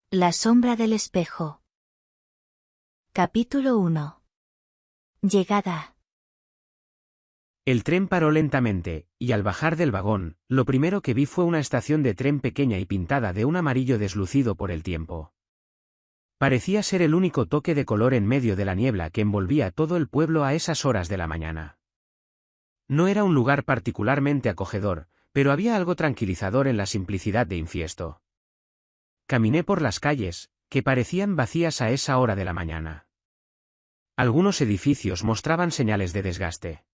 La sombra del espejo. Capítulo 1. Llegada. El tren paró lentamente, y al bajar del vagón, lo primero que vi fue una estación de tren pequeña y pintada de un amarillo deslucido por el tiempo. Parecía ser el único toque de color en medio de la niebla que envolvía todo el pueblo a esas horas de la mañana. No era un lugar particularmente acogedor, pero había algo tranquilizador en la simplicidad de Infiesto. Caminé por las calles, que parecían vacías a esa hora de la mañana. Algunos edificios mostraban señales de desgaste.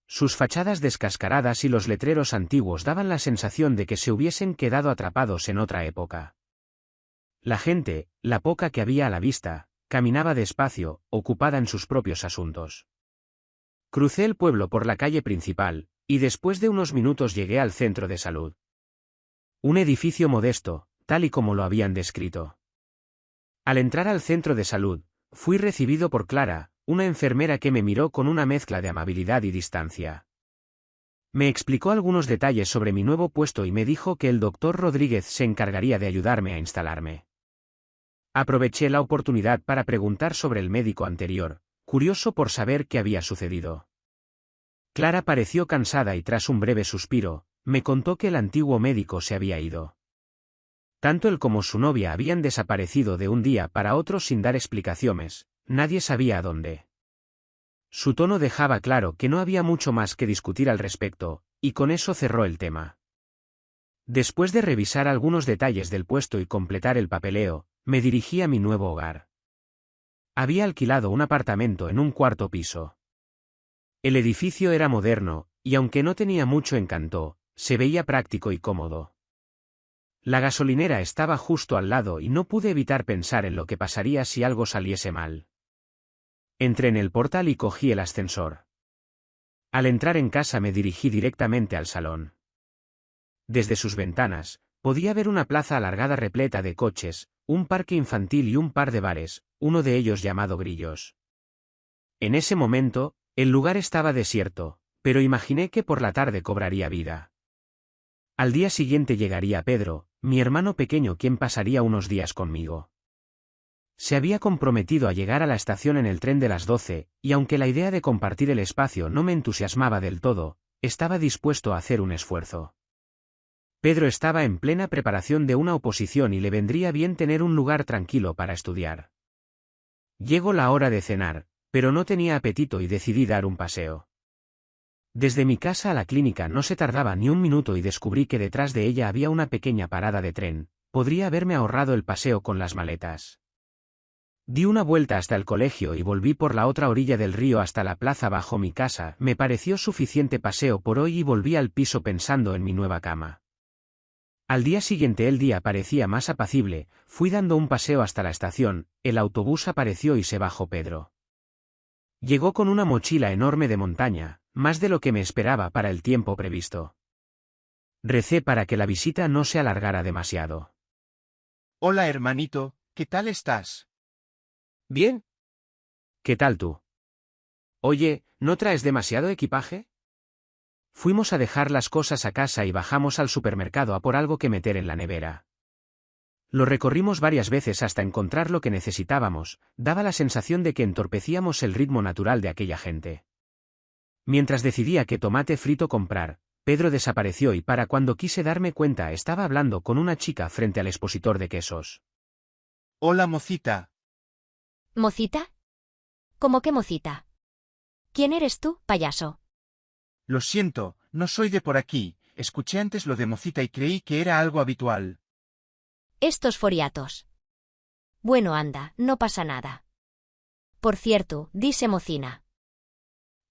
Sus fachadas descascaradas y los letreros antiguos daban la sensación de que se hubiesen quedado atrapados en otra época. La gente, la poca que había a la vista, caminaba despacio, ocupada en sus propios asuntos. Crucé el pueblo por la calle principal, y después de unos minutos llegué al centro de salud. Un edificio modesto, tal y como lo habían descrito. Al entrar al centro de salud, fui recibido por Clara, una enfermera que me miró con una mezcla de amabilidad y distancia. Me explicó algunos detalles sobre mi nuevo puesto y me dijo que el doctor Rodríguez se encargaría de ayudarme a instalarme. Aproveché la oportunidad para preguntar sobre el médico anterior, curioso por saber qué había sucedido. Clara pareció cansada y tras un breve suspiro, me contó que el antiguo médico se había ido. Tanto él como su novia habían desaparecido de un día para otro sin dar explicaciones, nadie sabía a dónde. Su tono dejaba claro que no había mucho más que discutir al respecto, y con eso cerró el tema. Después de revisar algunos detalles del puesto y completar el papeleo, me dirigí a mi nuevo hogar. Había alquilado un apartamento en un cuarto piso. El edificio era moderno, y aunque no tenía mucho encanto, se veía práctico y cómodo. La gasolinera estaba justo al lado y no pude evitar pensar en lo que pasaría si algo saliese mal. Entré en el portal y cogí el ascensor. Al entrar en casa me dirigí directamente al salón. Desde sus ventanas, podía ver una plaza alargada repleta de coches, un parque infantil y un par de bares, uno de ellos llamado Grillos. En ese momento, el lugar estaba desierto, pero imaginé que por la tarde cobraría vida. Al día siguiente llegaría Pedro, mi hermano pequeño, quien pasaría unos días conmigo. Se había comprometido a llegar a la estación en el tren de las 12, y aunque la idea de compartir el espacio no me entusiasmaba del todo, estaba dispuesto a hacer un esfuerzo. Pedro estaba en plena preparación de una oposición y le vendría bien tener un lugar tranquilo para estudiar. Llegó la hora de cenar, pero no tenía apetito y decidí dar un paseo. Desde mi casa a la clínica no se tardaba ni un minuto y descubrí que detrás de ella había una pequeña parada de tren. Podría haberme ahorrado el paseo con las maletas. Di una vuelta hasta el colegio y volví por la otra orilla del río hasta la plaza bajo mi casa. Me pareció suficiente paseo por hoy y volví al piso pensando en mi nueva cama. Al día siguiente el día parecía más apacible, fui dando un paseo hasta la estación, el autobús apareció y se bajó Pedro. Llegó con una mochila enorme de montaña, más de lo que me esperaba para el tiempo previsto. Recé para que la visita no se alargara demasiado. Hola hermanito, ¿qué tal estás? Bien. ¿Qué tal tú? Oye, ¿no traes demasiado equipaje? Fuimos a dejar las cosas a casa y bajamos al supermercado a por algo que meter en la nevera. Lo recorrimos varias veces hasta encontrar lo que necesitábamos, daba la sensación de que entorpecíamos el ritmo natural de aquella gente. Mientras decidía qué tomate frito comprar, Pedro desapareció y para cuando quise darme cuenta estaba hablando con una chica frente al expositor de quesos. Hola mocita. ¿Mocita? ¿Cómo que mocita? ¿Quién eres tú, payaso? Lo siento, no soy de por aquí, escuché antes lo de mocita y creí que era algo habitual. Estos foriatos. Bueno, anda, no pasa nada. Por cierto, dice mocina.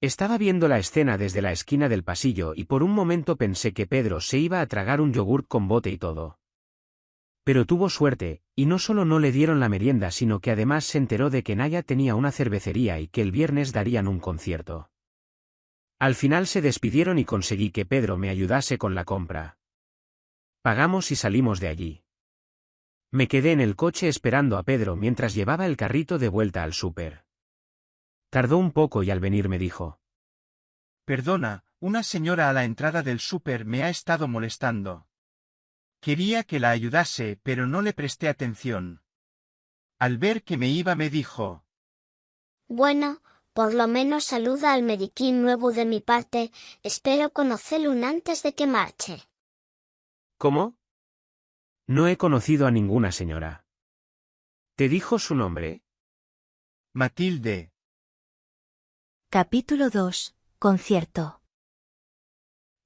Estaba viendo la escena desde la esquina del pasillo y por un momento pensé que Pedro se iba a tragar un yogurt con bote y todo. Pero tuvo suerte, y no solo no le dieron la merienda sino que además se enteró de que Naya tenía una cervecería y que el viernes darían un concierto. Al final se despidieron y conseguí que Pedro me ayudase con la compra. Pagamos y salimos de allí. Me quedé en el coche esperando a Pedro mientras llevaba el carrito de vuelta al súper. Tardó un poco y al venir me dijo: Perdona, una señora a la entrada del súper me ha estado molestando. Quería que la ayudase, pero no le presté atención. Al ver que me iba me dijo: Bueno, por lo menos saluda al mediquín nuevo de mi parte, espero conocerlo antes de que marche. ¿Cómo? No he conocido a ninguna señora. ¿Te dijo su nombre? Matilde. Capítulo 2. Concierto.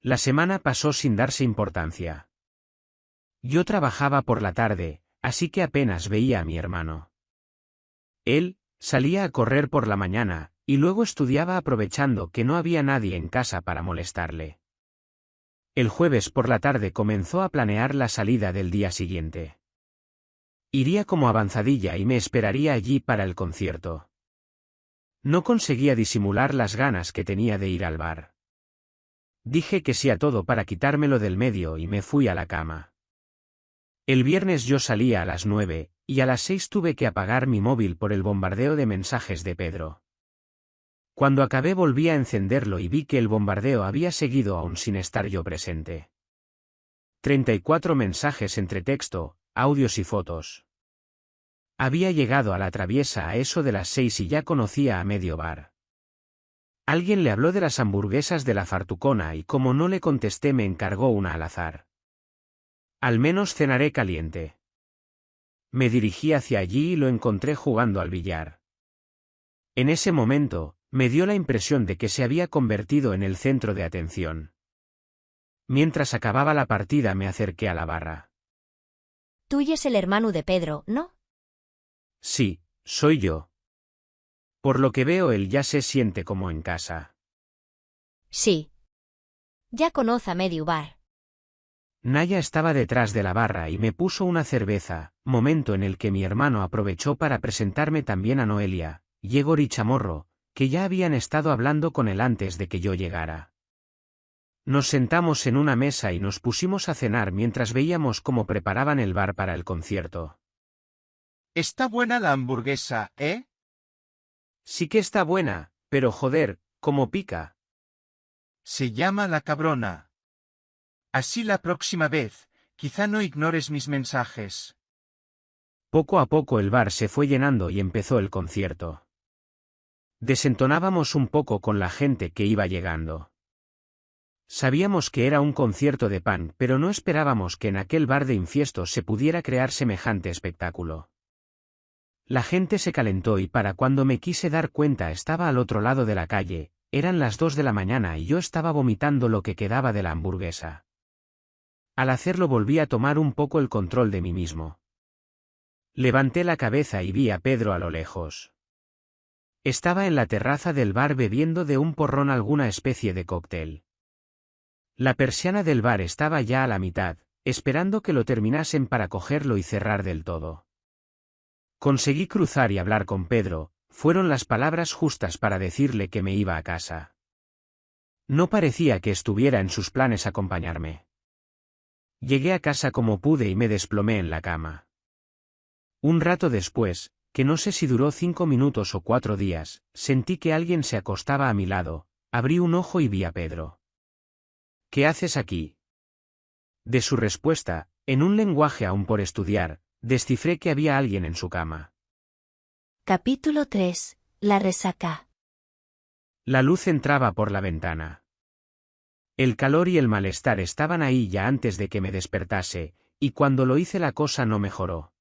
La semana pasó sin darse importancia. Yo trabajaba por la tarde, así que apenas veía a mi hermano. Él salía a correr por la mañana, y luego estudiaba aprovechando que no había nadie en casa para molestarle. El jueves por la tarde comenzó a planear la salida del día siguiente. Iría como avanzadilla y me esperaría allí para el concierto. No conseguía disimular las ganas que tenía de ir al bar. Dije que sí a todo para quitármelo del medio y me fui a la cama. El viernes yo salía a las 9, y a las 6 tuve que apagar mi móvil por el bombardeo de mensajes de Pedro. Cuando acabé volví a encenderlo y vi que el bombardeo había seguido aún sin estar yo presente. 34 mensajes entre texto, audios y fotos. Había llegado a la Traviesa a eso de las 6 y ya conocía a medio bar. Alguien le habló de las hamburguesas de la Fartucona y como no le contesté me encargó una al azar. Al menos cenaré caliente. Me dirigí hacia allí y lo encontré jugando al billar. En ese momento, me dio la impresión de que se había convertido en el centro de atención. Mientras acababa la partida me acerqué a la barra. Tú y es el hermano de Pedro, ¿no? Sí, soy yo. Por lo que veo él ya se siente como en casa. Sí. Ya conoce a medio bar. Naya estaba detrás de la barra y me puso una cerveza, momento en el que mi hermano aprovechó para presentarme también a Noelia, Yegor y Chamorro, que ya habían estado hablando con él antes de que yo llegara. Nos sentamos en una mesa y nos pusimos a cenar mientras veíamos cómo preparaban el bar para el concierto. Está buena la hamburguesa, ¿eh? Sí que está buena, pero joder, cómo pica. Se llama La Cabrona. Así la próxima vez, quizá no ignores mis mensajes. Poco a poco el bar se fue llenando y empezó el concierto. Desentonábamos un poco con la gente que iba llegando. Sabíamos que era un concierto de pan, pero no esperábamos que en aquel bar de infiesto se pudiera crear semejante espectáculo. La gente se calentó y para cuando me quise dar cuenta estaba al otro lado de la calle, eran las 2 de la mañana y yo estaba vomitando lo que quedaba de la hamburguesa. Al hacerlo volví a tomar un poco el control de mí mismo. Levanté la cabeza y vi a Pedro a lo lejos. Estaba en la terraza del bar bebiendo de un porrón alguna especie de cóctel. La persiana del bar estaba ya a la mitad, esperando que lo terminasen para cogerlo y cerrar del todo. Conseguí cruzar y hablar con Pedro, fueron las palabras justas para decirle que me iba a casa. No parecía que estuviera en sus planes acompañarme. Llegué a casa como pude y me desplomé en la cama. Un rato después, que no sé si duró 5 minutos o 4 días, sentí que alguien se acostaba a mi lado, abrí un ojo y vi a Pedro. ¿Qué haces aquí? De su respuesta, en un lenguaje aún por estudiar, descifré que había alguien en su cama. Capítulo 3. La resaca. La luz entraba por la ventana. El calor y el malestar estaban ahí ya antes de que me despertase, y cuando lo hice la cosa no mejoró.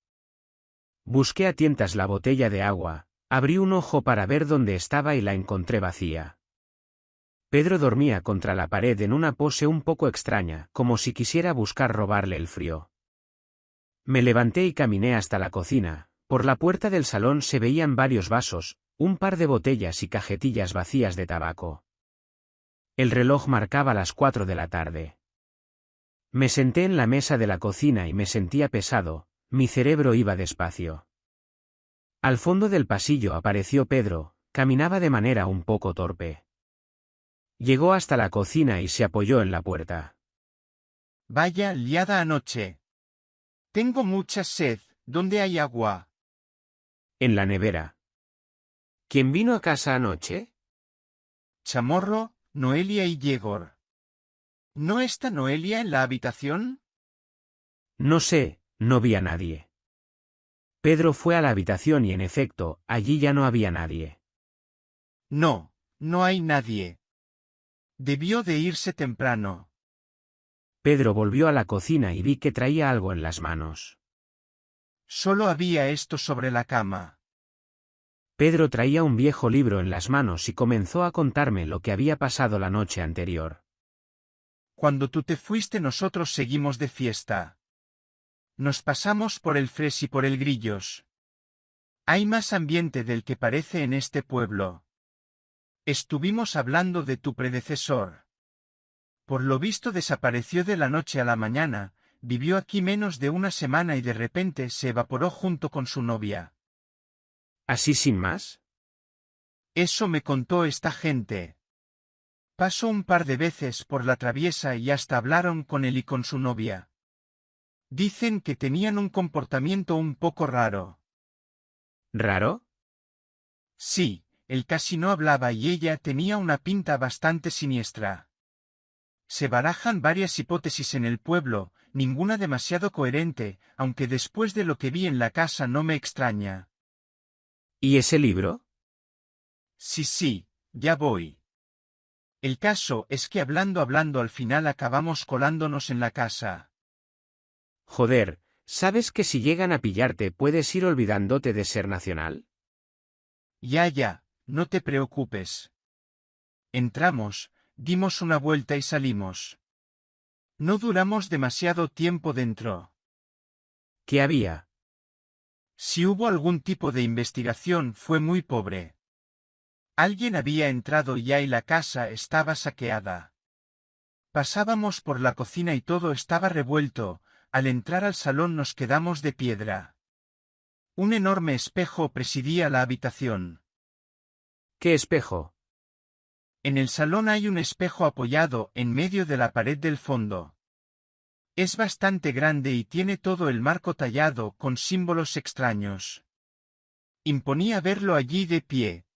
Busqué a tientas la botella de agua, abrí un ojo para ver dónde estaba y la encontré vacía. Pedro dormía contra la pared en una pose un poco extraña, como si quisiera buscar robarle el frío. Me levanté y caminé hasta la cocina. Por la puerta del salón se veían varios vasos, un par de botellas y cajetillas vacías de tabaco. El reloj marcaba las 4 de la tarde. Me senté en la mesa de la cocina y me sentía pesado, mi cerebro iba despacio. Al fondo del pasillo apareció Pedro, caminaba de manera un poco torpe. Llegó hasta la cocina y se apoyó en la puerta. Vaya liada anoche. Tengo mucha sed, ¿dónde hay agua? En la nevera. ¿Quién vino a casa anoche? Chamorro, Noelia y Yegor. ¿No está Noelia en la habitación? No sé, no vi a nadie. Pedro fue a la habitación y en efecto, allí ya no había nadie. No, no hay nadie. Debió de irse temprano. Pedro volvió a la cocina y vi que traía algo en las manos. Solo había esto sobre la cama. Pedro traía un viejo libro en las manos y comenzó a contarme lo que había pasado la noche anterior. Cuando tú te fuiste nosotros seguimos de fiesta. Nos pasamos por el Fres y por el Grillos. Hay más ambiente del que parece en este pueblo. Estuvimos hablando de tu predecesor. Por lo visto desapareció de la noche a la mañana, vivió aquí menos de una semana y de repente se evaporó junto con su novia. ¿Así sin más? Eso me contó esta gente. Pasó un par de veces por la traviesa y hasta hablaron con él y con su novia. Dicen que tenían un comportamiento un poco raro. ¿Raro? Sí, él casi no hablaba y ella tenía una pinta bastante siniestra. Se barajan varias hipótesis en el pueblo, ninguna demasiado coherente, aunque después de lo que vi en la casa no me extraña. ¿Y ese libro? Sí, ya voy. El caso es que hablando al final acabamos colándonos en la casa. Joder, ¿sabes que si llegan a pillarte puedes ir olvidándote de ser nacional? Ya, no te preocupes. Entramos, dimos una vuelta y salimos. No duramos demasiado tiempo dentro. ¿Qué había? Si hubo algún tipo de investigación fue muy pobre. Alguien había entrado ya y la casa estaba saqueada. Pasábamos por la cocina y todo estaba revuelto, al entrar al salón nos quedamos de piedra. Un enorme espejo presidía la habitación. ¿Qué espejo? En el salón hay un espejo apoyado en medio de la pared del fondo. Es bastante grande y tiene todo el marco tallado con símbolos extraños. Imponía verlo allí de pie.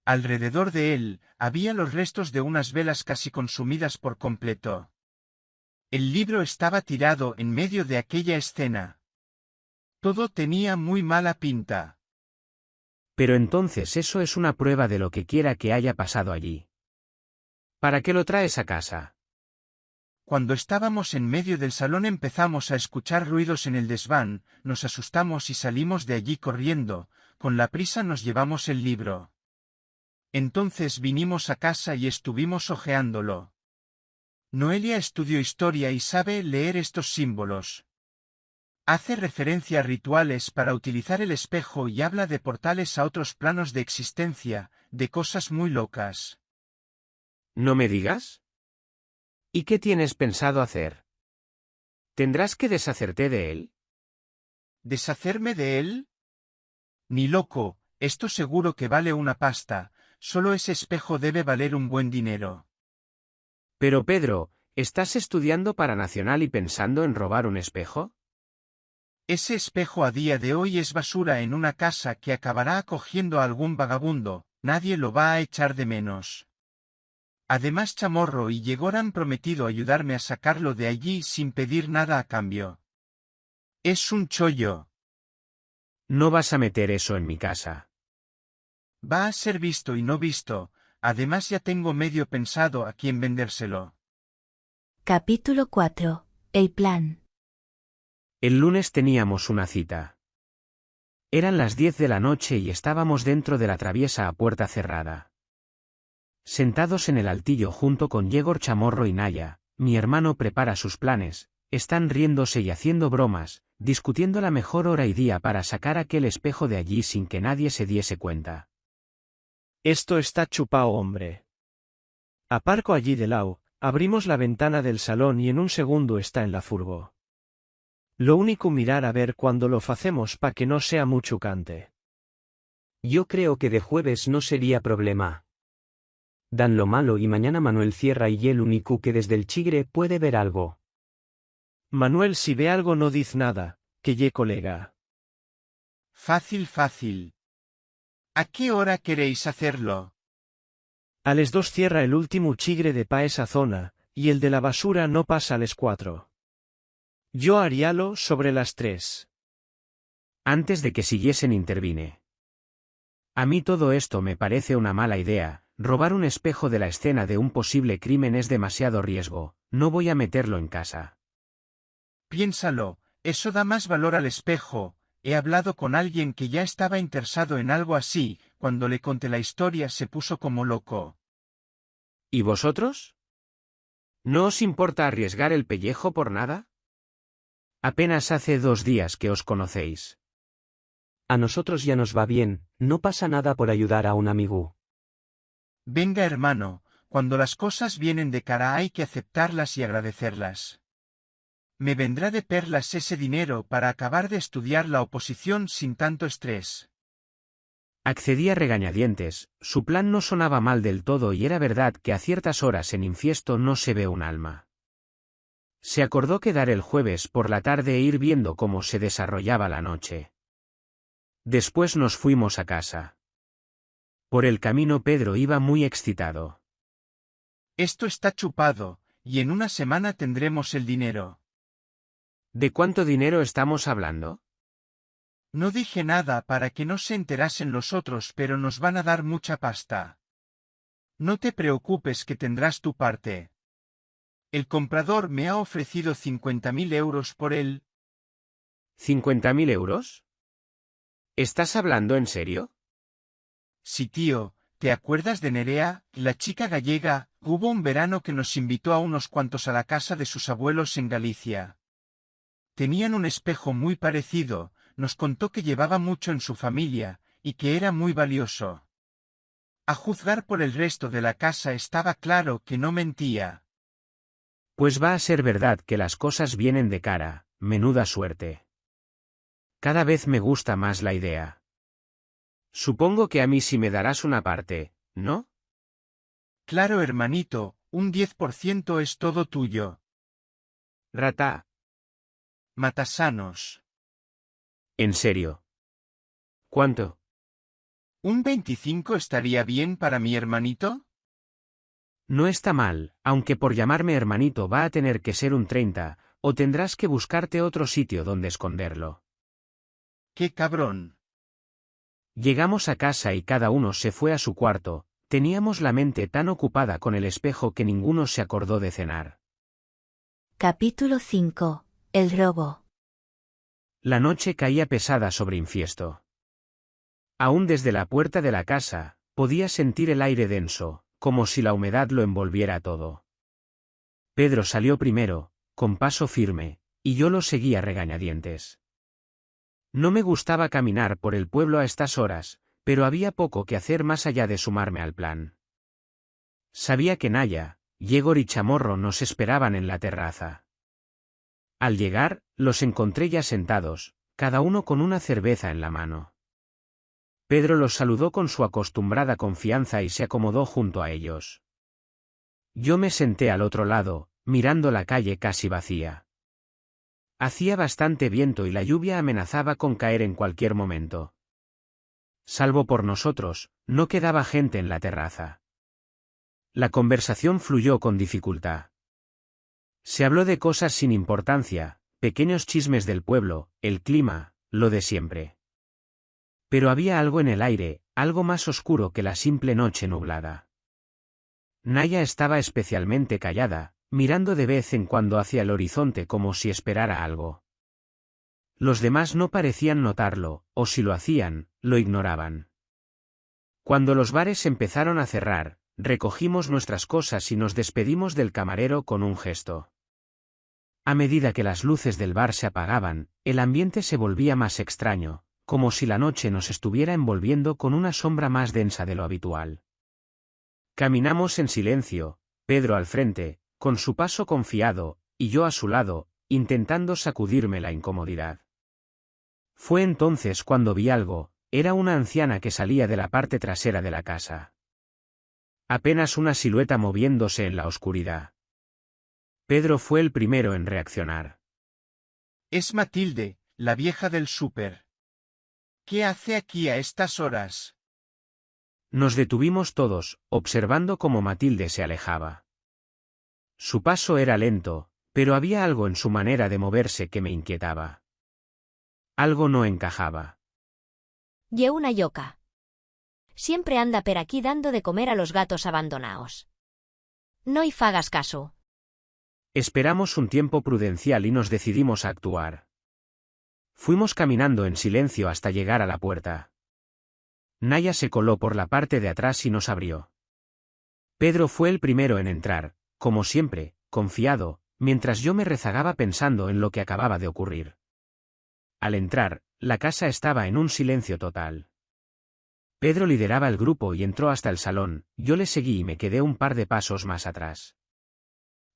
Alrededor de él, había los restos de unas velas casi consumidas por completo. El libro estaba tirado en medio de aquella escena. Todo tenía muy mala pinta. Pero entonces eso es una prueba de lo que quiera que haya pasado allí. ¿Para qué lo traes a casa? Cuando estábamos en medio del salón empezamos a escuchar ruidos en el desván, nos asustamos y salimos de allí corriendo, con la prisa nos llevamos el libro. Entonces vinimos a casa y estuvimos hojeándolo. Noelia estudió historia y sabe leer estos símbolos. Hace referencia a rituales para utilizar el espejo y habla de portales a otros planos de existencia, de cosas muy locas. ¿No me digas? ¿Y qué tienes pensado hacer? ¿Tendrás que deshacerte de él? ¿Deshacerme de él? Ni loco, esto seguro que vale una pasta, solo ese espejo debe valer un buen dinero. Pero Pedro, ¿estás estudiando para Nacional y pensando en robar un espejo? Ese espejo a día de hoy es basura en una casa que acabará acogiendo a algún vagabundo, nadie lo va a echar de menos. Además Chamorro y Yegor han prometido ayudarme a sacarlo de allí sin pedir nada a cambio. Es un chollo. No vas a meter eso en mi casa. Va a ser visto y no visto, además ya tengo medio pensado a quién vendérselo. Capítulo 4. El plan. El lunes teníamos una cita. Eran las 10 de la noche y estábamos dentro de la traviesa a puerta cerrada. Sentados en el altillo junto con Yegor Chamorro y Naya, mi hermano prepara sus planes, están riéndose y haciendo bromas, discutiendo la mejor hora y día para sacar aquel espejo de allí sin que nadie se diese cuenta. Esto está chupao, hombre. Aparco allí de lao, abrimos la ventana del salón y en un segundo está en la furgo. Lo único mirar a ver cuándo lo facemos pa que no sea muy chucante. Yo creo que de jueves no sería problema. Dan lo malo y mañana Manuel cierra y el único que desde el chigre puede ver algo. Manuel si ve algo no diz nada, que ye colega. Fácil. ¿A qué hora queréis hacerlo? A les 2 cierra el último chigre de pa esa zona, y el de la basura no pasa a les 4. Yo haríalo sobre las 3. Antes de que siguiesen intervine. A mí todo esto me parece una mala idea. Robar un espejo de la escena de un posible crimen es demasiado riesgo. No voy a meterlo en casa. Piénsalo, eso da más valor al espejo. He hablado con alguien que ya estaba interesado en algo así. Cuando le conté la historia se puso como loco. ¿Y vosotros? ¿No os importa arriesgar el pellejo por nada? Apenas hace 2 días que os conocéis. A nosotros ya nos va bien, no pasa nada por ayudar a un amigo. Venga, hermano, cuando las cosas vienen de cara hay que aceptarlas y agradecerlas. Me vendrá de perlas ese dinero para acabar de estudiar la oposición sin tanto estrés. Accedí a regañadientes. Su plan no sonaba mal del todo y era verdad que a ciertas horas en Infiesto no se ve un alma. Se acordó quedar el jueves por la tarde e ir viendo cómo se desarrollaba la noche. Después nos fuimos a casa. Por el camino Pedro iba muy excitado. Esto está chupado, y en una semana tendremos el dinero. ¿De cuánto dinero estamos hablando? No dije nada para que no se enterasen los otros, pero nos van a dar mucha pasta. No te preocupes que tendrás tu parte. El comprador me ha ofrecido 50.000 euros por él. ¿50.000 euros? ¿Estás hablando en serio? Sí, tío, ¿te acuerdas de Nerea, la chica gallega? Hubo un verano que nos invitó a unos cuantos a la casa de sus abuelos en Galicia. Tenían un espejo muy parecido, nos contó que llevaba mucho en su familia, y que era muy valioso. A juzgar por el resto de la casa estaba claro que no mentía. Pues va a ser verdad que las cosas vienen de cara, menuda suerte. Cada vez me gusta más la idea. Supongo que a mí sí me darás una parte, ¿no? Claro, hermanito, un 10% es todo tuyo. Rata. Matasanos. ¿En serio? ¿Cuánto? ¿Un 25 estaría bien para mi hermanito? No está mal, aunque por llamarme hermanito va a tener que ser un 30, o tendrás que buscarte otro sitio donde esconderlo. ¡Qué cabrón! Llegamos a casa y cada uno se fue a su cuarto. Teníamos la mente tan ocupada con el espejo que ninguno se acordó de cenar. Capítulo 5. El robo. La noche caía pesada sobre Infiesto. Aún desde la puerta de la casa, podía sentir el aire denso, como si la humedad lo envolviera todo. Pedro salió primero, con paso firme, y yo lo seguía a regañadientes. No me gustaba caminar por el pueblo a estas horas, pero había poco que hacer más allá de sumarme al plan. Sabía que Naya, Yegor y Chamorro nos esperaban en la terraza. Al llegar, los encontré ya sentados, cada uno con una cerveza en la mano. Pedro los saludó con su acostumbrada confianza y se acomodó junto a ellos. Yo me senté al otro lado, mirando la calle casi vacía. Hacía bastante viento y la lluvia amenazaba con caer en cualquier momento. Salvo por nosotros, no quedaba gente en la terraza. La conversación fluyó con dificultad. Se habló de cosas sin importancia, pequeños chismes del pueblo, el clima, lo de siempre. Pero había algo en el aire, algo más oscuro que la simple noche nublada. Naya estaba especialmente callada, mirando de vez en cuando hacia el horizonte como si esperara algo. Los demás no parecían notarlo, o si lo hacían, lo ignoraban. Cuando los bares empezaron a cerrar, recogimos nuestras cosas y nos despedimos del camarero con un gesto. A medida que las luces del bar se apagaban, el ambiente se volvía más extraño, como si la noche nos estuviera envolviendo con una sombra más densa de lo habitual. Caminamos en silencio, Pedro al frente, con su paso confiado, y yo a su lado, intentando sacudirme la incomodidad. Fue entonces cuando vi algo, era una anciana que salía de la parte trasera de la casa. Apenas una silueta moviéndose en la oscuridad. Pedro fue el primero en reaccionar. Es Matilde, la vieja del súper. ¿Qué hace aquí a estas horas? Nos detuvimos todos, observando cómo Matilde se alejaba. Su paso era lento, Pero había algo en su manera de moverse que me inquietaba. Algo no encajaba. Ye una yoca. Siempre anda per aquí dando de comer a los gatos abandonados. No y fagas caso. Esperamos un tiempo prudencial y nos decidimos a actuar. Fuimos caminando en silencio hasta llegar a la puerta. Naya se coló por la parte de atrás y nos abrió. Pedro fue el primero en entrar, como siempre, confiado, mientras yo me rezagaba pensando en lo que acababa de ocurrir. Al entrar, la casa estaba en un silencio total. Pedro lideraba el grupo y entró hasta el salón, yo le seguí y me quedé un par de pasos más atrás.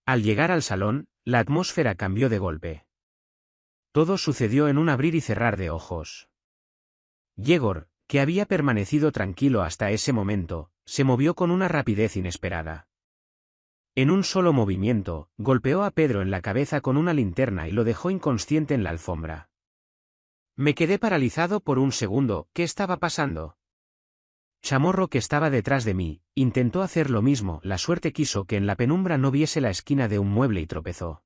Al llegar al salón, la atmósfera cambió de golpe. Todo sucedió en un abrir y cerrar de ojos. Yegor, que había permanecido tranquilo hasta ese momento, se movió con una rapidez inesperada. En un solo movimiento, golpeó a Pedro en la cabeza con una linterna y lo dejó inconsciente en la alfombra. Me quedé paralizado por un segundo. ¿Qué estaba pasando? Chamorro, que estaba detrás de mí, intentó hacer lo mismo. La suerte quiso que en la penumbra no viese la esquina de un mueble y tropezó.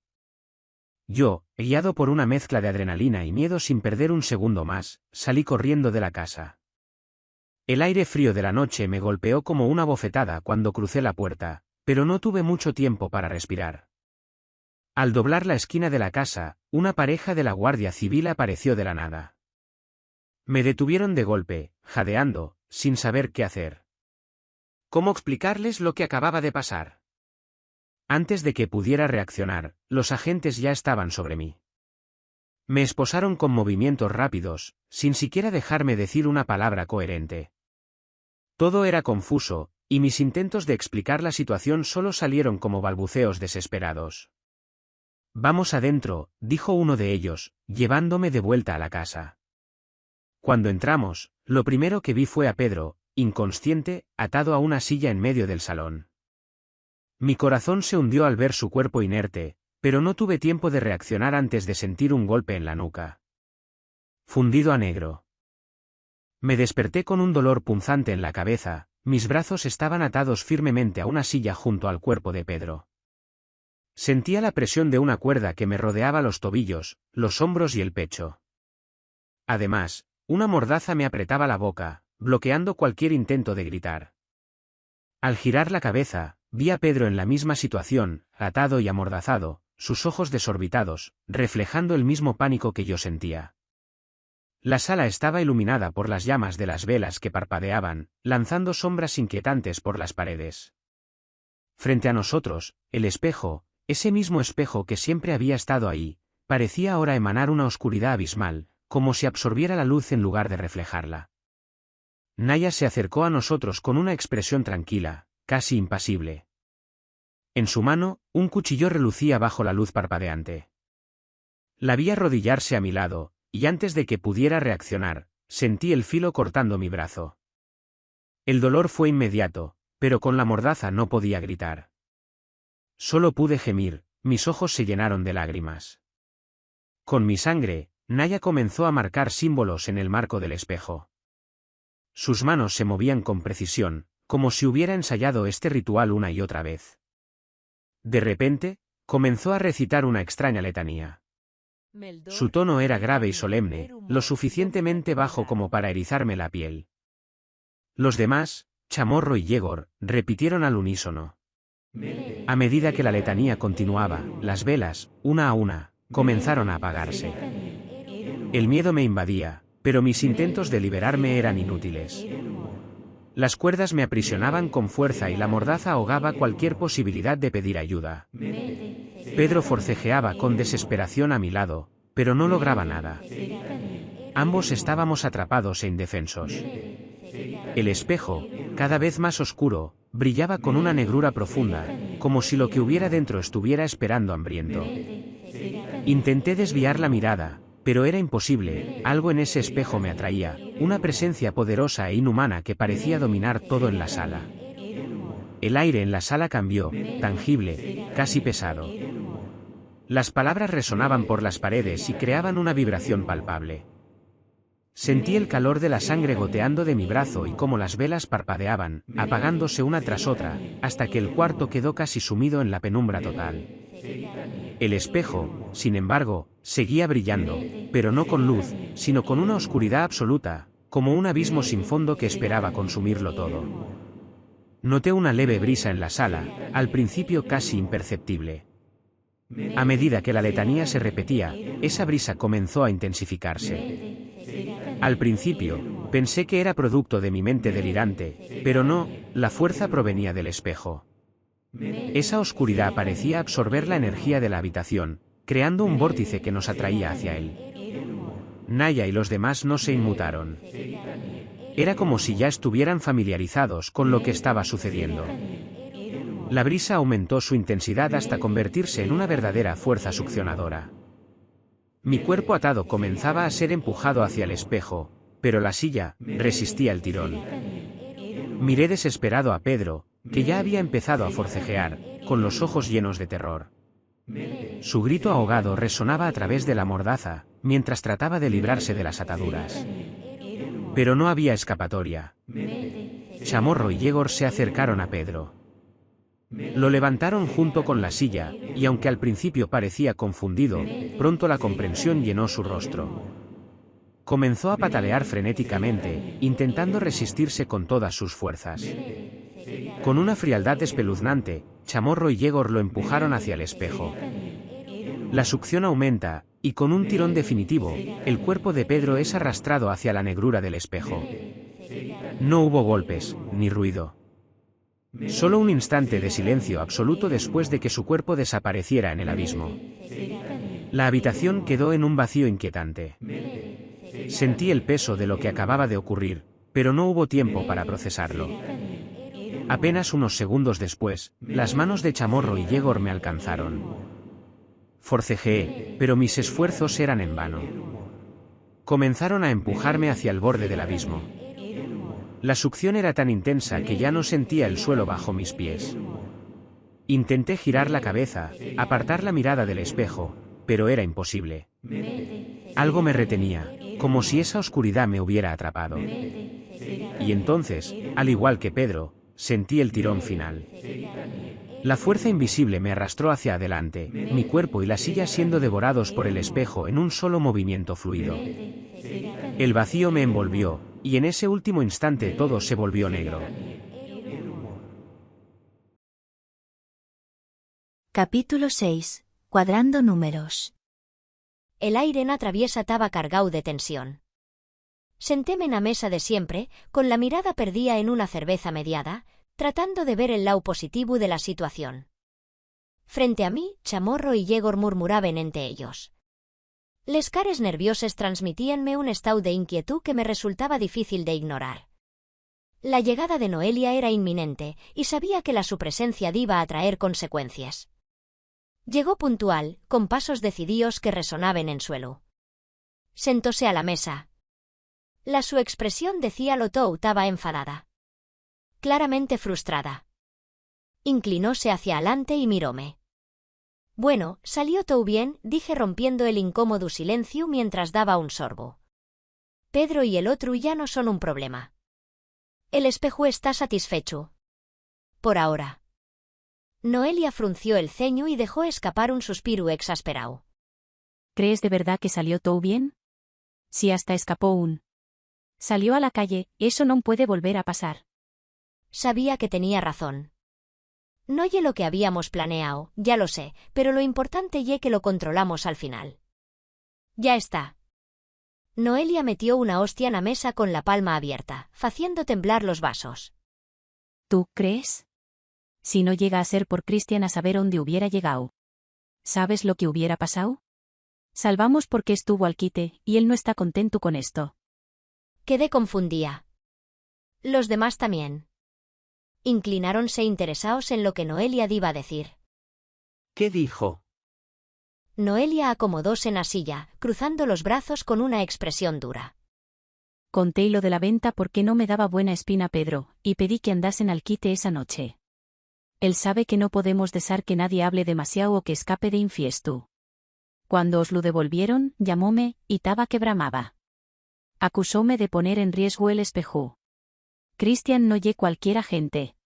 Yo, guiado por una mezcla de adrenalina y miedo, sin perder un segundo más, salí corriendo de la casa. El aire frío de la noche me golpeó como una bofetada cuando crucé la puerta, pero no tuve mucho tiempo para respirar. Al doblar la esquina de la casa, una pareja de la Guardia Civil apareció de la nada. Me detuvieron de golpe, jadeando, sin saber qué hacer. ¿Cómo explicarles lo que acababa de pasar? Antes de que pudiera reaccionar, los agentes ya estaban sobre mí. Me esposaron con movimientos rápidos, sin siquiera dejarme decir una palabra coherente. Todo era confuso, y mis intentos de explicar la situación solo salieron como balbuceos desesperados. Vamos adentro, dijo uno de ellos, llevándome de vuelta a la casa. Cuando entramos, lo primero que vi fue a Pedro, inconsciente, atado a una silla en medio del salón. Mi corazón se hundió al ver su cuerpo inerte, pero no tuve tiempo de reaccionar antes de sentir un golpe en la nuca. Fundido a negro. Me desperté con un dolor punzante en la cabeza, mis brazos estaban atados firmemente a una silla junto al cuerpo de Pedro. Sentía la presión de una cuerda que me rodeaba los tobillos, los hombros y el pecho. Además, una mordaza me apretaba la boca, bloqueando cualquier intento de gritar. Al girar la cabeza, vi a Pedro en la misma situación, atado y amordazado, sus ojos desorbitados, reflejando el mismo pánico que yo sentía. La sala estaba iluminada por las llamas de las velas que parpadeaban, lanzando sombras inquietantes por las paredes. Frente a nosotros, el espejo, ese mismo espejo que siempre había estado ahí, parecía ahora emanar una oscuridad abismal, como si absorbiera la luz en lugar de reflejarla. Naya se acercó a nosotros con una expresión tranquila, casi impasible. En su mano, un cuchillo relucía bajo la luz parpadeante. La vi arrodillarse a mi lado, y antes de que pudiera reaccionar, sentí el filo cortando mi brazo. El dolor fue inmediato, pero con la mordaza no podía gritar. Solo pude gemir, mis ojos se llenaron de lágrimas. Con mi sangre, Naya comenzó a marcar símbolos en el marco del espejo. Sus manos se movían con precisión, como si hubiera ensayado este ritual una y otra vez. De repente, comenzó a recitar una extraña letanía. Su tono era grave y solemne, lo suficientemente bajo como para erizarme la piel. Los demás, Chamorro y Yegor, repitieron al unísono. A medida que la letanía continuaba, las velas, una a una, comenzaron a apagarse. El miedo me invadía, pero mis intentos de liberarme eran inútiles. Las cuerdas me aprisionaban con fuerza y la mordaza ahogaba cualquier posibilidad de pedir ayuda. Pedro forcejeaba con desesperación a mi lado, pero no lograba nada. Ambos estábamos atrapados e indefensos. El espejo, cada vez más oscuro, brillaba con una negrura profunda, como si lo que hubiera dentro estuviera esperando hambriento. Intenté desviar la mirada, pero era imposible. Algo en ese espejo me atraía, una presencia poderosa e inhumana que parecía dominar todo en la sala. El aire en la sala cambió, tangible, casi pesado. Las palabras resonaban por las paredes y creaban una vibración palpable. Sentí el calor de la sangre goteando de mi brazo y cómo las velas parpadeaban, apagándose una tras otra, hasta que el cuarto quedó casi sumido en la penumbra total. El espejo, sin embargo, seguía brillando, pero no con luz, sino con una oscuridad absoluta, como un abismo sin fondo que esperaba consumirlo todo. Noté una leve brisa en la sala, al principio casi imperceptible. A medida que la letanía se repetía, esa brisa comenzó a intensificarse. Al principio, pensé que era producto de mi mente delirante, pero no, la fuerza provenía del espejo. Esa oscuridad parecía absorber la energía de la habitación, creando un vórtice que nos atraía hacia él. Naya y los demás no se inmutaron. Era como si ya estuvieran familiarizados con lo que estaba sucediendo. La brisa aumentó su intensidad hasta convertirse en una verdadera fuerza succionadora. Mi cuerpo atado comenzaba a ser empujado hacia el espejo, pero la silla resistía el tirón. Miré desesperado a Pedro, que ya había empezado a forcejear, con los ojos llenos de terror. Su grito ahogado resonaba a través de la mordaza, mientras trataba de librarse de las ataduras. Pero no había escapatoria. Chamorro y Yegor se acercaron a Pedro. Lo levantaron junto con la silla, y aunque al principio parecía confundido, pronto la comprensión llenó su rostro. Comenzó a patalear frenéticamente, intentando resistirse con todas sus fuerzas. Con una frialdad espeluznante, Chamorro y Yegor lo empujaron hacia el espejo. La succión aumenta, y con un tirón definitivo, el cuerpo de Pedro es arrastrado hacia la negrura del espejo. No hubo golpes, ni ruido. Solo un instante de silencio absoluto después de que su cuerpo desapareciera en el abismo. La habitación quedó en un vacío inquietante. Sentí el peso de lo que acababa de ocurrir, pero no hubo tiempo para procesarlo. Apenas unos segundos después, las manos de Chamorro y Yegor me alcanzaron. Forcejeé, pero mis esfuerzos eran en vano. Comenzaron a empujarme hacia el borde del abismo. La succión era tan intensa que ya no sentía el suelo bajo mis pies. Intenté girar la cabeza, apartar la mirada del espejo, pero era imposible. Algo me retenía, como si esa oscuridad me hubiera atrapado. Y entonces, al igual que Pedro, sentí el tirón final. La fuerza invisible me arrastró hacia adelante, mi cuerpo y la silla siendo devorados por el espejo en un solo movimiento fluido. El vacío me envolvió, y en ese último instante todo se volvió negro. Capítulo 6. Cuadrando números. El aire na traviesa estaba cargado de tensión. Sentéme en la mesa de siempre, con la mirada perdida en una cerveza mediada, tratando de ver el lado positivo de la situación. Frente a mí, Chamorro y Yegor murmuraban entre ellos. Les cares nervioses transmitíanme un estado de inquietud que me resultaba difícil de ignorar. La llegada de Noelia era inminente, y sabía que su presencia iba a traer consecuencias. Llegó puntual, con pasos decididos que resonaban en suelo. Sentóse a la mesa. Su expresión decía lo todo estaba enfadada. Claramente frustrada. Inclinóse hacia adelante y miróme. Bueno, salió todo bien, dije rompiendo el incómodo silencio mientras daba un sorbo. Pedro y el otro ya no son un problema. El espejo está satisfecho. Por ahora. Noelia frunció el ceño y dejó escapar un suspiro exasperado. ¿Crees de verdad que salió todo bien? Si hasta escapó un. Salió a la calle, eso no puede volver a pasar. Sabía que tenía razón. No ye lo que habíamos planeado, ya lo sé, pero lo importante ye que lo controlamos al final. Ya está. Noelia metió una hostia en la mesa con la palma abierta, haciendo temblar los vasos. ¿Tú crees? Si no llega a ser por Christian a saber dónde hubiera llegado. ¿Sabes lo que hubiera pasado? Salvamos porque estuvo al quite, y él no está contento con esto. Quedé confundida. Los demás también. Inclináronse interesados en lo que Noelia iba a decir. ¿Qué dijo? Noelia acomodóse en la silla, cruzando los brazos con una expresión dura. Conté lo de la venta porque no me daba buena espina Pedro, y pedí que andasen al quite esa noche. Él sabe que no podemos dejar que nadie hable demasiado o que escape de infiesto. Cuando os lo devolvieron, llamóme, y taba que bramaba. Acusóme de poner en riesgo el espejo. Christian no ye cualquiera gente.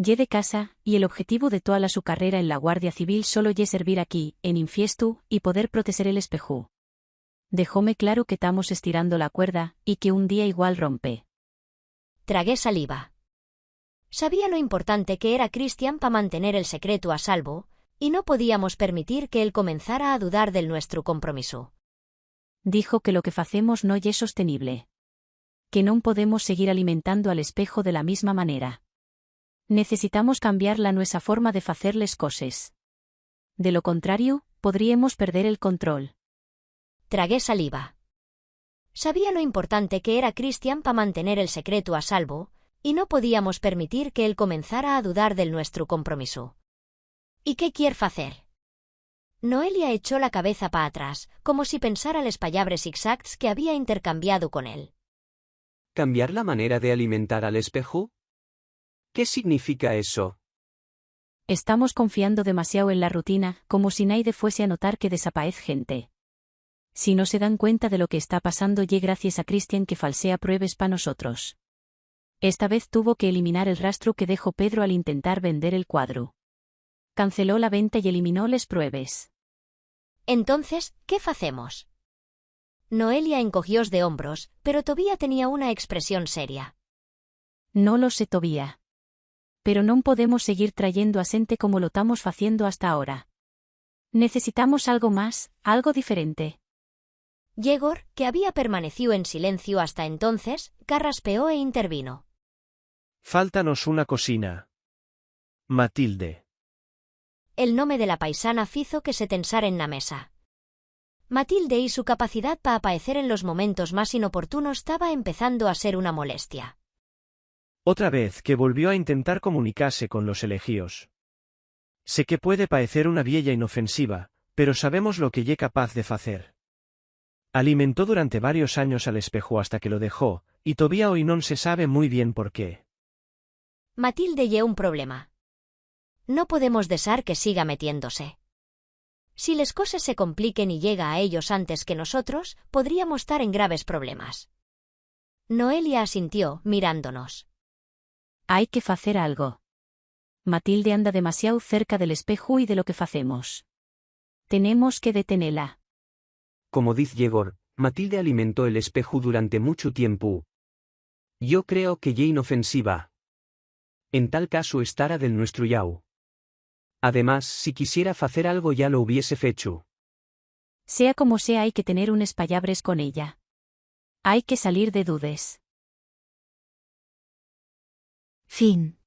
Ye de casa, y el objetivo de toda su carrera en la Guardia Civil solo ye servir aquí, en Infiestu, y poder proteger el espejú. Dejóme claro que estamos estirando la cuerda, y que un día igual rompe. Tragué saliva. Sabía lo importante que era Christian para mantener el secreto a salvo, y no podíamos permitir que él comenzara a dudar del nuestro compromiso. Dijo que lo que facemos no ye sostenible. Que no podemos seguir alimentando al espejo de la misma manera. Necesitamos cambiar la nuestra forma de hacer las cosas. De lo contrario, podríamos perder el control. Tragué saliva. Sabía lo importante que era Christian para mantener el secreto a salvo, y no podíamos permitir que él comenzara a dudar del nuestro compromiso. ¿Y qué quiere hacer? Noelia echó la cabeza para atrás, como si pensara les pallabres zigzags que había intercambiado con él. ¿Cambiar la manera de alimentar al espejo? ¿Qué significa eso? Estamos confiando demasiado en la rutina, como si nadie fuese a notar que desaparece gente. Si no se dan cuenta de lo que está pasando ye gracias a Christian que falsea pruebas para nosotros. Esta vez tuvo que eliminar el rastro que dejó Pedro al intentar vender el cuadro. Canceló la venta y eliminó las pruebas. Entonces, ¿qué hacemos? Noelia encogió de hombros, pero todavía tenía una expresión seria. No lo sé todavía. Pero no podemos seguir trayendo a gente como lo estamos haciendo hasta ahora. Necesitamos algo más, algo diferente. Yegor, que había permanecido en silencio hasta entonces, carraspeó e intervino. Fáltanos una cocina. Matilde. El nombre de la paisana hizo que se tensara en la mesa. Matilde y su capacidad para aparecer en los momentos más inoportunos estaba empezando a ser una molestia. Otra vez que volvió a intentar comunicarse con los elegíos. Sé que puede parecer una vieja inofensiva, pero sabemos lo que ye capaz de hacer. Alimentó durante varios años al espejo hasta que lo dejó, y todavía hoy no se sabe muy bien por qué. Matilde lle un problema. No podemos dejar que siga metiéndose. Si las cosas se compliquen y llega a ellos antes que nosotros, podríamos estar en graves problemas. Noelia asintió, mirándonos. Hay que hacer algo. Matilde anda demasiado cerca del espejo y de lo que hacemos. Tenemos que detenerla. Como dice Yegor, Matilde alimentó el espejo durante mucho tiempo. Yo creo que ye inofensiva. En tal caso estará del nuestro yao. Además, si quisiera hacer algo ya lo hubiese fecho. Sea como sea, hay que tener unas pallabres con ella. Hay que salir de dudes. Fin.